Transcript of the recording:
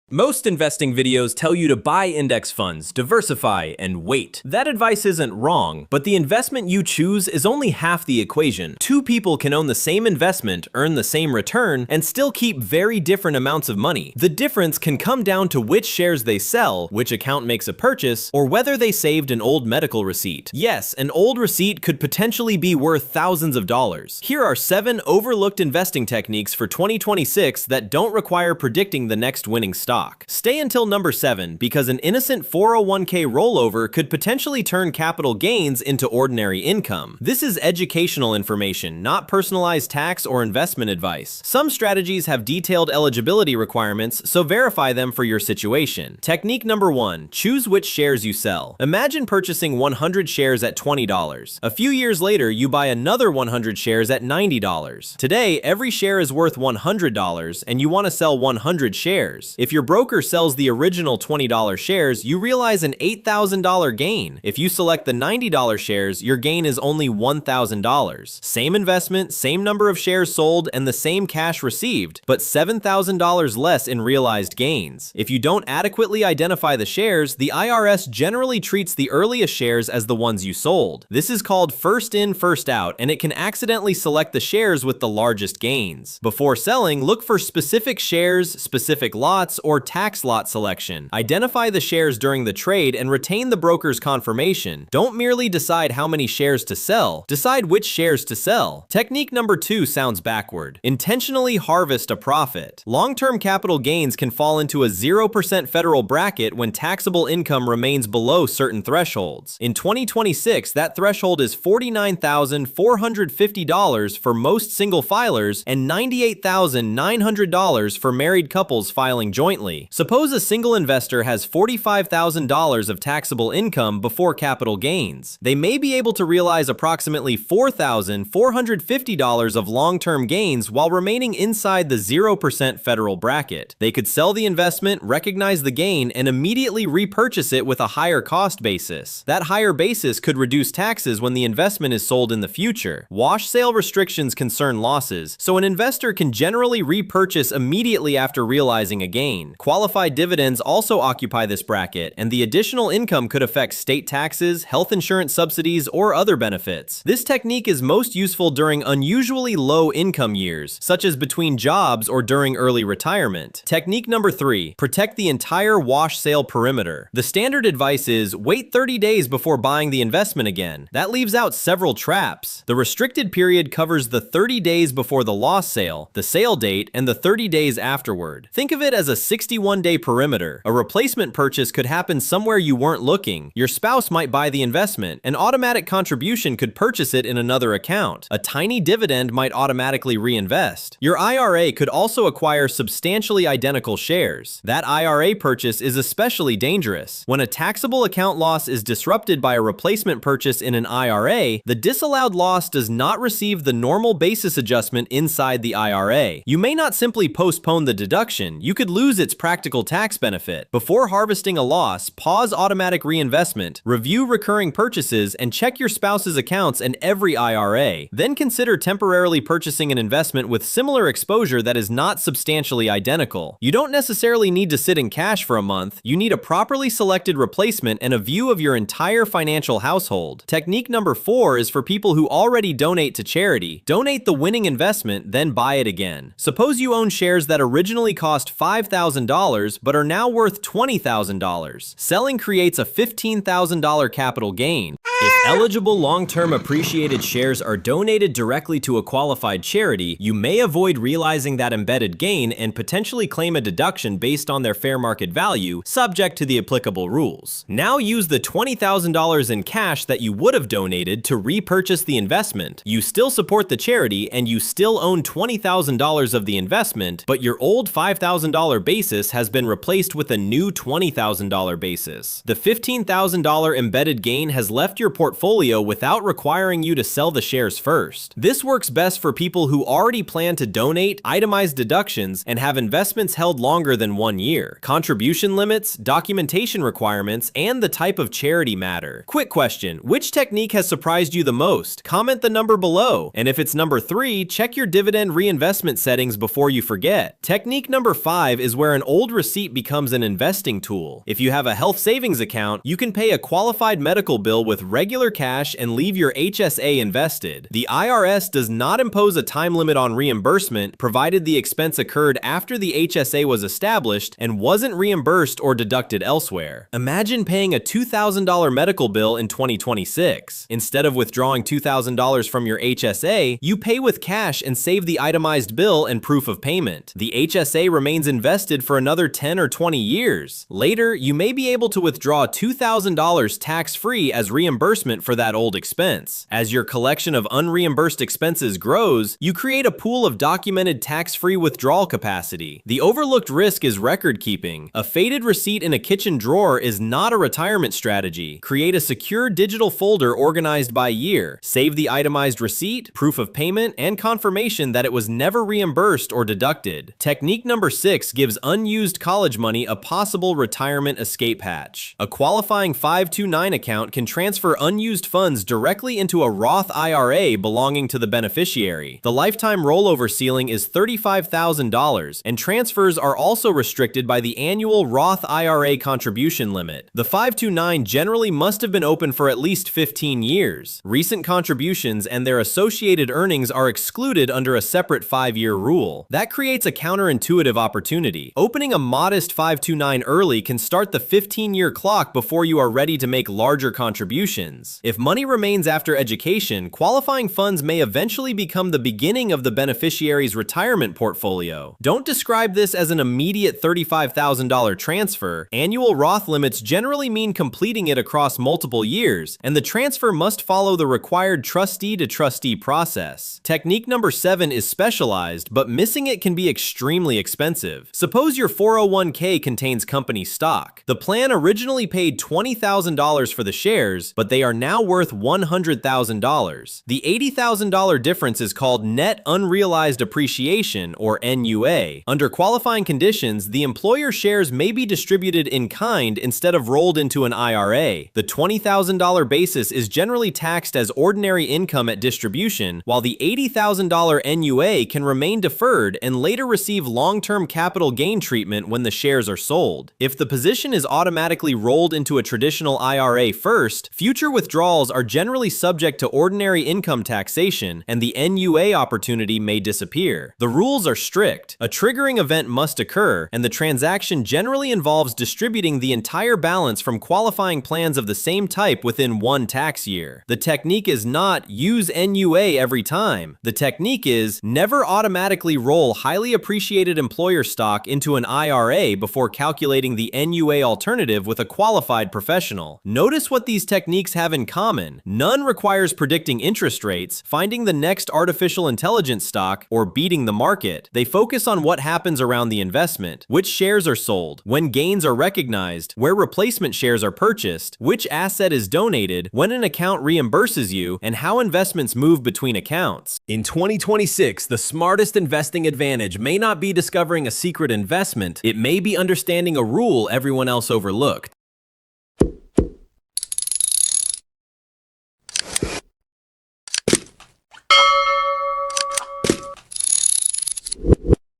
Most investing videos tell you to buy index funds, diversify, and wait. That advice isn't wrong, but the investment you choose is only half the equation. Two people can own the same investment, earn the same return, and still keep very different amounts of money. The difference can come down to which shares they sell, which account makes a purchase, or whether they saved an old medical receipt. Yes, an old receipt could potentially be worth thousands of dollars. Here are 7 overlooked investing techniques for 2026 that don't require predicting the next winning stock. Stay until number 7 because an innocent 401k rollover could potentially turn capital gains into ordinary income. This is educational information, not personalized tax or investment advice. Some strategies have detailed eligibility requirements, so verify them for your situation. Technique number 1, choose which shares you sell. Imagine purchasing 100 shares at $20. A few years later, you buy another 100 shares at $90. Today, every share is worth $100 and you want to sell 100 shares. If your broker sells the original $20 shares, you realize an $8,000 gain. If you select the $90 shares, your gain is only $1,000. Same investment, same number of shares sold, and the same cash received, but $7,000 less in realized gains. If you don't adequately identify the shares, the IRS generally treats the earliest shares as the ones you sold. This is called first in, first out, and it can accidentally select the shares with the largest gains. Before selling, look for specific shares, specific lots, or tax lot selection. Identify the shares during the trade and retain the broker's confirmation. Don't merely decide how many shares to sell, decide which shares to sell. Technique number 2 sounds backward. Intentionally harvest a profit. Long-term capital gains can fall into a 0% federal bracket when taxable income remains below certain thresholds. In 2026, that threshold is $49,450 for most single filers and $98,900 for married couples filing jointly. Suppose a single investor has $45,000 of taxable income before capital gains. They may be able to realize approximately $4,450 of long-term gains while remaining inside the 0% federal bracket. They could sell the investment, recognize the gain, and immediately repurchase it with a higher cost basis. That higher basis could reduce taxes when the investment is sold in the future. Wash sale restrictions concern losses, so an investor can generally repurchase immediately after realizing a gain. Qualified dividends also occupy this bracket, and the additional income could affect state taxes, health insurance subsidies, or other benefits. This technique is most useful during unusually low income years, such as between jobs or during early retirement. Technique number 3, protect the entire wash sale perimeter. The standard advice is wait 30 days before buying the investment again. That leaves out several traps. The restricted period covers the 30 days before the loss sale, the sale date, and the 30 days afterward. Think of it as a 61-day perimeter. A replacement purchase could happen somewhere you weren't looking. Your spouse might buy the investment. An automatic contribution could purchase it in another account. A tiny dividend might automatically reinvest. Your IRA could also acquire substantially identical shares. That IRA purchase is especially dangerous. When a taxable account loss is disrupted by a replacement purchase in an IRA, the disallowed loss does not receive the normal basis adjustment inside the IRA. You may not simply postpone the deduction. You could lose its practical tax benefit. Before harvesting a loss, pause automatic reinvestment, review recurring purchases, and check your spouse's accounts and every IRA. Then consider temporarily purchasing an investment with similar exposure that is not substantially identical. You don't necessarily need to sit in cash for a month. You need a properly selected replacement and a view of your entire financial household. Technique number 4 is for people who already donate to charity. Donate the winning investment, then buy it again. Suppose you own shares that originally cost $5,000 but are now worth $20,000. Selling creates a $15,000 capital gain. If eligible long-term appreciated shares are donated directly to a qualified charity, you may avoid realizing that embedded gain and potentially claim a deduction based on their fair market value, subject to the applicable rules. Now use the $20,000 in cash that you would have donated to repurchase the investment. You still support the charity and you still own $20,000 of the investment, but your old $5,000 basis has been replaced with a new $20,000 basis. The $15,000 embedded gain has left your portfolio without requiring you to sell the shares first. This works best for people who already plan to donate, itemize deductions, and have investments held longer than 1 year. Contribution limits, documentation requirements, and the type of charity matter. Quick question, which technique has surprised you the most? Comment the number below. And if it's number 3, check your dividend reinvestment settings before you forget. Technique number 5 is where an old receipt becomes an investing tool. If you have a health savings account, you can pay a qualified medical bill with regular cash and leave your HSA invested. The IRS does not impose a time limit on reimbursement, provided the expense occurred after the HSA was established and wasn't reimbursed or deducted elsewhere. Imagine paying a $2,000 medical bill in 2026. Instead of withdrawing $2,000 from your HSA, you pay with cash and save the itemized bill and proof of payment. The HSA remains invested for another 10 or 20 years. Later, you may be able to withdraw $2,000 tax-free as reimbursement for that old expense. As your collection of unreimbursed expenses grows, you create a pool of documented tax-free withdrawal capacity. The overlooked risk is record keeping. A faded receipt in a kitchen drawer is not a retirement strategy. Create a secure digital folder organized by year. Save the itemized receipt, proof of payment, and confirmation that it was never reimbursed or deducted. Technique number 6 gives unused college money a possible retirement escape hatch. A qualifying 529 account can transfer unused funds directly into a Roth IRA belonging to the beneficiary. The lifetime rollover ceiling is $35,000, and transfers are also restricted by the annual Roth IRA contribution limit. The 529 generally must have been open for at least 15 years. Recent contributions and their associated earnings are excluded under a separate 5-year rule. That creates a counterintuitive opportunity. Opening a modest 529 early can start the 15-year clock before you are ready to make larger contributions. If money remains after education, qualifying funds may eventually become the beginning of the beneficiary's retirement portfolio. Don't describe this as an immediate $35,000 transfer. Annual Roth limits generally mean completing it across multiple years, and the transfer must follow the required trustee-to-trustee process. Technique number 7 is specialized, but missing it can be extremely expensive. Suppose your 401k contains company stock. The plan originally paid $20,000 for the shares, but they are now worth $100,000. The $80,000 difference is called net unrealized appreciation, or NUA. Under qualifying conditions, the employer shares may be distributed in kind instead of rolled into an IRA. The $20,000 basis is generally taxed as ordinary income at distribution, while the $80,000 NUA can remain deferred and later receive long-term capital gain treatment when the shares are sold. If the position is automatically rolled into a traditional IRA first, future withdrawals are generally subject to ordinary income taxation, and the NUA opportunity may disappear. The rules are strict. A triggering event must occur, and the transaction generally involves distributing the entire balance from qualifying plans of the same type within one tax year. The technique is not use NUA every time. The technique is never automatically roll highly appreciated employer stock into an IRA before calculating the NUA alternative with a qualified professional. Notice what these techniques have in common. None requires predicting interest rates, finding the next artificial intelligence stock, or beating the market. They focus on what happens around the investment, which shares are sold, when gains are recognized, where replacement shares are purchased, which asset is donated, when an account reimburses you, and how investments move between accounts. In 2026, the smartest investing advantage may not be discovering a secret investment, it may be understanding a rule everyone else overlooked.